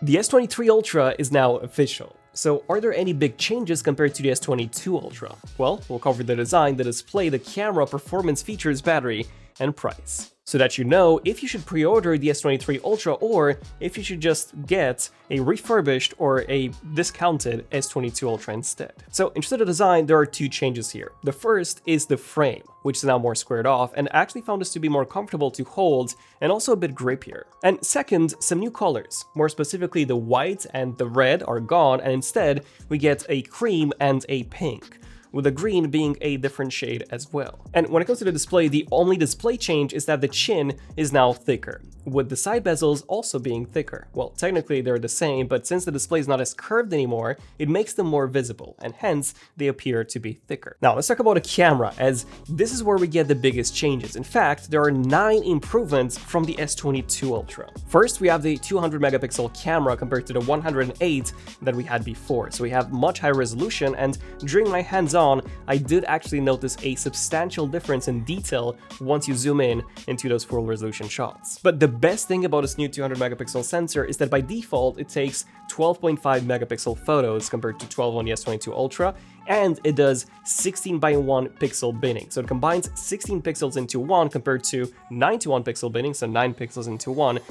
The S23 Ultra is now official. So are there any big changes compared to the S22 Ultra? Well, we'll cover the design, the display, the camera, performance, features, battery, and price, so that you know if you should pre-order the S23 Ultra or if you should just get a refurbished or a discounted S22 Ultra instead. So interested in design, there are two changes here. The first is the frame, which is now more squared off and actually found this to be more comfortable to hold and also a bit grippier. And second, some new colors. More specifically, the white and the red are gone, and instead we get a cream and a pink, with the green being a different shade as well. And when it comes to the display, the only display change is that the chin is now thicker, with the side bezels also being thicker. Well, technically they're the same, but since the display is not as curved anymore, it makes them more visible, and hence they appear to be thicker. Now let's talk about the camera, as this is where we get the biggest changes. In fact, there are 9 improvements from the S22 Ultra. First, we have the 200 megapixel camera compared to the 108 that we had before, so we have much higher resolution, and during my hands-on, I did actually notice a substantial difference in detail once you zoom in into those full resolution shots. But the best thing about this new 200 megapixel sensor is that by default it takes 12.5 megapixel photos compared to 12 on the S22 Ultra, and it does 16 by 1 pixel binning. So it combines 16 pixels into one compared to 9 to 1 pixel binning, so 9 pixels into one,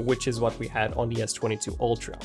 which is what we had on the S22 Ultra.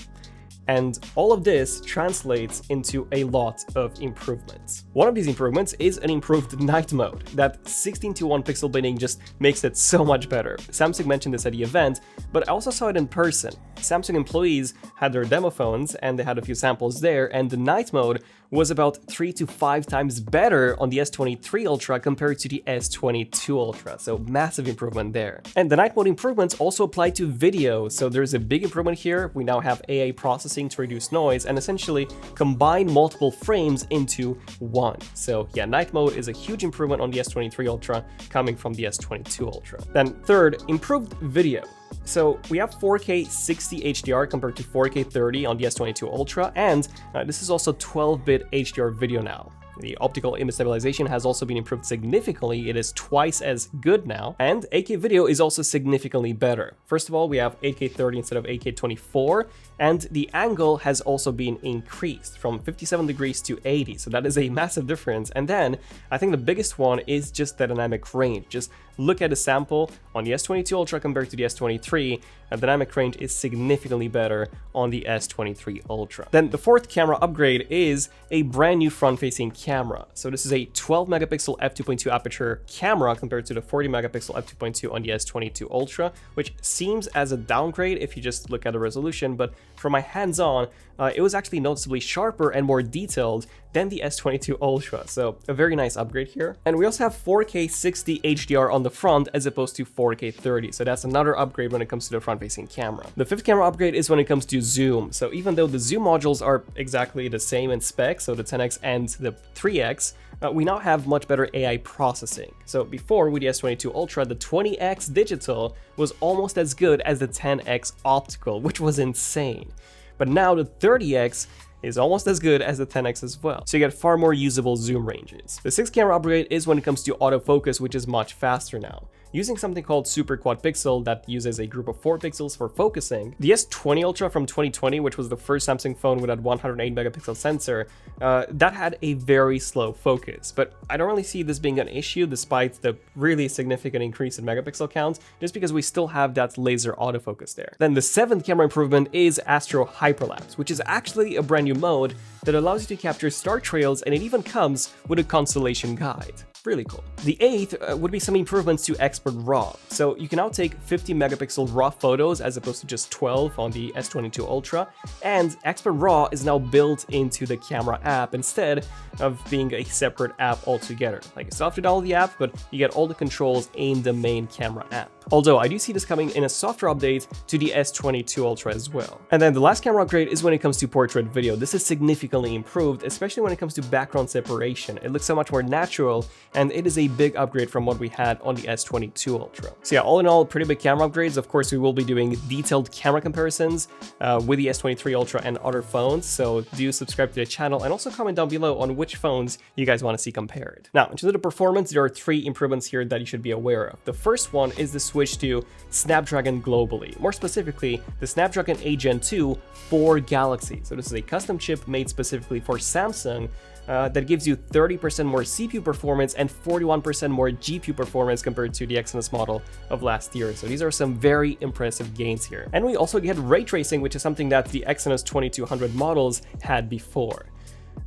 And all of this translates into a lot of improvements. One of these improvements is an improved night mode. That 16 to 1 pixel binning just makes it so much better. Samsung mentioned this at the event, but I also saw it in person. Samsung employees had their demo phones and they had a few samples there, and the night mode was about 3 to 5 times better on the S23 Ultra compared to the S22 Ultra, so massive improvement there. And the night mode improvements also apply to video, so there's a big improvement here. We now have AI processing to reduce noise and essentially combine multiple frames into one. So yeah, night mode is a huge improvement on the S23 Ultra coming from the S22 Ultra. Then third, improved video. So we have 4K 60 HDR compared to 4K 30 on the S22 Ultra, and this is also 12-bit HDR video now. The optical image stabilization has also been improved significantly. It is twice as good now, and 8K video is also significantly better. First of all, we have 8K 30 instead of 8K 24, and the angle has also been increased from 57 degrees to 80, so that is a massive difference. And then I think the biggest one is just the dynamic range. Just look at a sample on the S22 Ultra compared to the S23, the dynamic range is significantly better on the S23 Ultra. Then the fourth camera upgrade is a brand new front-facing camera. So this is a 12 megapixel f2.2 aperture camera compared to the 40 megapixel f2.2 on the S22 Ultra, which seems as a downgrade if you just look at the resolution, but from my hands-on, it was actually noticeably sharper and more detailed than the S22 Ultra, so a very nice upgrade here. And we also have 4K 60 HDR on the front as opposed to 4K 30, so that's another upgrade when it comes to the front-facing camera. The fifth camera upgrade is when it comes to zoom. So even though the zoom modules are exactly the same in specs, so the 10x and the 3x, we now have much better AI processing. So before, with the S22 Ultra, the 20x digital was almost as good as the 10x optical, which was insane. But now the 30x is almost as good as the 10x as well, so you get far more usable zoom ranges. The sixth camera upgrade is when it comes to autofocus, which is much faster now. Using something called Super Quad Pixel that uses a group of 4 pixels for focusing, the S20 Ultra from 2020, which was the first Samsung phone with that 108 megapixel sensor, that had a very slow focus. But I don't really see this being an issue despite the really significant increase in megapixel count, just because we still have that laser autofocus there. Then the seventh camera improvement is Astro Hyperlapse, which is actually a brand new mode that allows you to capture star trails, and it even comes with a constellation guide. Really cool. The eighth would be some improvements to Expert RAW. So you can now take 50 megapixel RAW photos as opposed to just 12 on the S22 Ultra, and Expert RAW is now built into the camera app instead of being a separate app altogether. Like, you still have to download the app, but you get all the controls in the main camera app. Although I do see this coming in a software update to the S22 Ultra as well. And then the last camera upgrade is when it comes to portrait video. This is significantly improved, especially when it comes to background separation. It looks so much more natural, and it is a big upgrade from what we had on the S22 Ultra. So yeah, all in all, pretty big camera upgrades. Of course, we will be doing detailed camera comparisons with the S23 Ultra and other phones, so do subscribe to the channel and also comment down below on which phones you guys want to see compared. Now, in terms of the performance, there are 3 improvements here that you should be aware of. The first one is the switch to Snapdragon globally. More specifically, the Snapdragon 8 Gen 2 for Galaxy. So this is a custom chip made specifically for Samsung that gives you 30% more CPU performance and 41% more GPU performance compared to the Exynos model of last year. So these are some very impressive gains here. And we also get ray tracing, which is something that the Exynos 2200 models had before.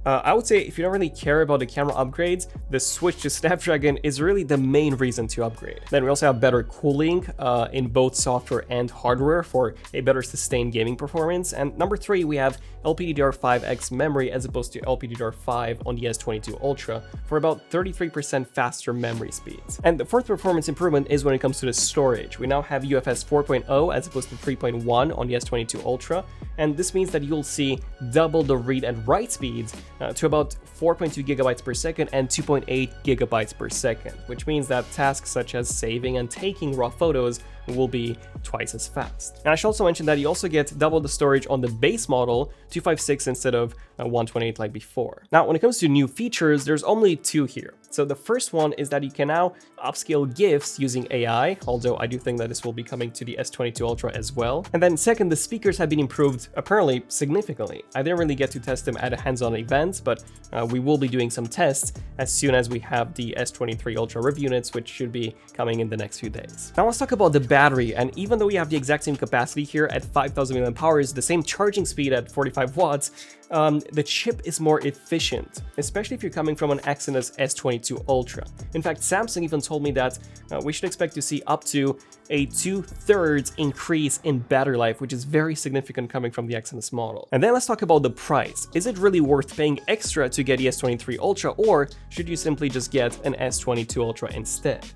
I would say if you don't really care about the camera upgrades, the switch to Snapdragon is really the main reason to upgrade. Then we also have better cooling in both software and hardware for a better sustained gaming performance. And number 3, we have LPDDR5X memory as opposed to LPDDR5 on the S22 Ultra for about 33% faster memory speeds. And the fourth performance improvement is when it comes to the storage. We now have UFS 4.0 as opposed to 3.1 on the S22 Ultra, and this means that you'll see double the read and write speeds to about 4.2 gigabytes per second and 2.8 gigabytes per second, which means that tasks such as saving and taking raw photos will be twice as fast. And I should also mention that you also get double the storage on the base model, 256 instead of 128 like before. Now, when it comes to new features, there's only 2 here. So the first one is that you can now upscale GIFs using AI, although I do think that this will be coming to the S22 Ultra as well. And then second, the speakers have been improved apparently significantly. I didn't really get to test them at a hands-on event, but we will be doing some tests as soon as we have the S23 Ultra rev units, which should be coming in the next few days. Now let's talk about the battery, and even though we have the exact same capacity here at 5000 mAh, the same charging speed at 45 watts, the chip is more efficient, especially if you're coming from an Exynos S22 Ultra. In fact, Samsung even told me that we should expect to see up to a 2/3 increase in battery life, which is very significant coming from the Exynos model. And then let's talk about the price. Is it really worth paying extra to get the S23 Ultra, or should you simply just get an S22 Ultra instead?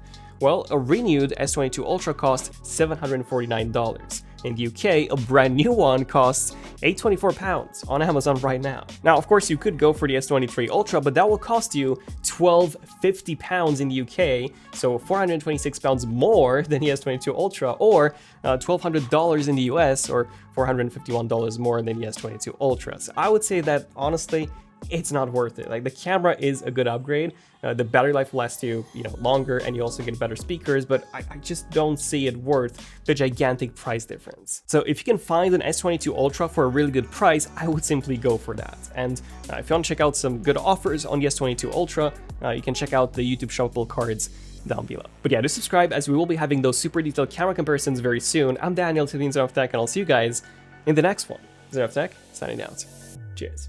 Well, a renewed S22 Ultra costs $749. In the UK, a brand new one costs £824 on Amazon right now. Now, of course, you could go for the S23 Ultra, but that will cost you £1,250 in the UK, so £426 more than the S22 Ultra, or $1,200 in the US, or $451 more than the S22 Ultra. So I would say that, honestly, it's not worth it. Like, the camera is a good upgrade. The battery life will last you, longer, and you also get better speakers, but I just don't see it worth the gigantic price difference. So if you can find an S22 Ultra for a really good price, I would simply go for that. And if you want to check out some good offers on the S22 Ultra, you can check out the YouTube shoppable cards down below. But yeah, do subscribe, as we will be having those super detailed camera comparisons very soon. I'm Daniel, to the Zone of Tech, and I'll see you guys in the next one. Zone of Tech, signing out. Cheers.